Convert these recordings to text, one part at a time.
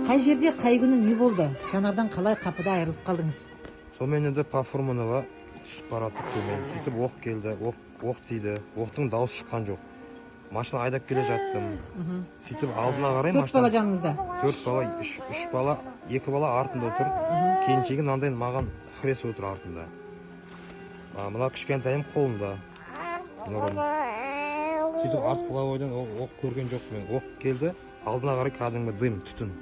Қай жерде қай күні не болды? Жанардан қалай қапыда айырылып қалдыңыз? Сонымен енді по Фурманова түсіп баратып төмен. Сөйтіп оқ келді, оқ тиді. Оқтың дауысы шыққан жоқ. Машина айдап келе жаттым. Сөйтіп алдына қарай Төрт бала жаныңызда? 4 бала, 3 бала, 2 бала артында отыр. Келіншегі мынандай маған хрес отыр артында. Мына кішкентайым қолында. Нұрым. Сөйтіп артқылау ойдан оқ көрген жоқ мен. Оқ келді, алдына қарай кәдімгі дым, түтін.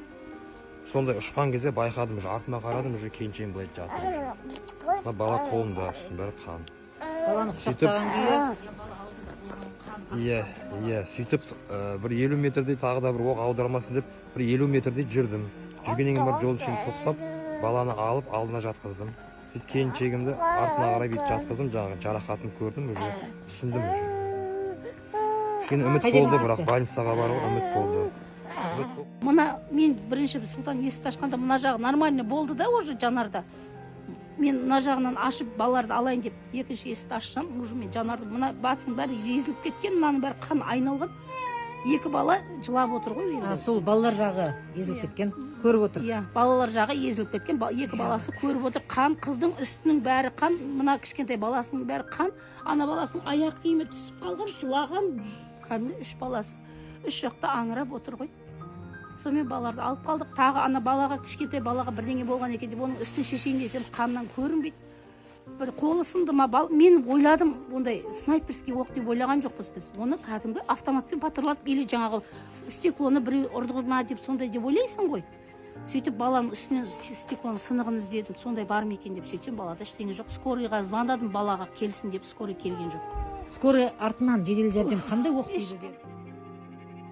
Сондай ұшқан кезде байқадым, артына қарадым, уже келіншегім былай жатыр. Бала қолында, үстінің бәрі қан. Баланы құшақтаған күйі? Иә, сөйтіп бір 50 метрдей тағы да бір оқ аудармасын деп, бір 50 метрдей жүрдім. Жүргеннен кейін жол ішін тоқтап, баланы алып алдына жатқыздым. Сөйтіп келіншегімді артына қарай бет жатқыздым, жаңағы жарақатын көрдім, уже түсіндім уже. Кішкене үміт болды, бірақ больницаға баруға үміт болды. Мына мен бірінші Сұлтан есік ашқанда мына жағы нормально болды да, уже жанарда. Мен мына жағынан ашып балаларды алайын деп екінші есікті ашсам, уже мен жанарды мына батысының бәрі езіліп кеткен, мынаның бәрі қан айналған. Екі бала жылап отыр ғой енді. Сол балалар жағы езіліп кеткен, көріп отыр. Иә, балалар жағы езіліп кеткен, екі баласы көріп отыр. Қан, қыздың үстінің бәрі қан, мына кішкентай баласының бәрі қан. Ана баласының аяқ киімі түсіп қалған, жылаған. Кәдімгі 3 баласы. 3 жақта аңырап отыр ғой. Сонымен балаларды алып қалдық. Тағы ана балаға, кішкентай балаға бірдеңе болған екен деп оның үстін шешейін десем, қаннан көрінбейді. Бір қолы сынды ма, мен ойладым, ондай снайперский оқ деп ойлаған жоқпыз біз. Оны кәдімгі автоматпен патырлатып, или жаңағы стеклоны біреу ұрды ма деп сондай деп ойлайсың ғой. Сөйтіп баланың үстінен стеклоның сынығын іздедім, сондай бар ма екен деп сөйтсем, балада ештеңе жоқ. Скорыйға звондадым, балаға келсін деп, скорый келген жоқ. Скорый артынан жедел жәрдем қандай оқ тиді?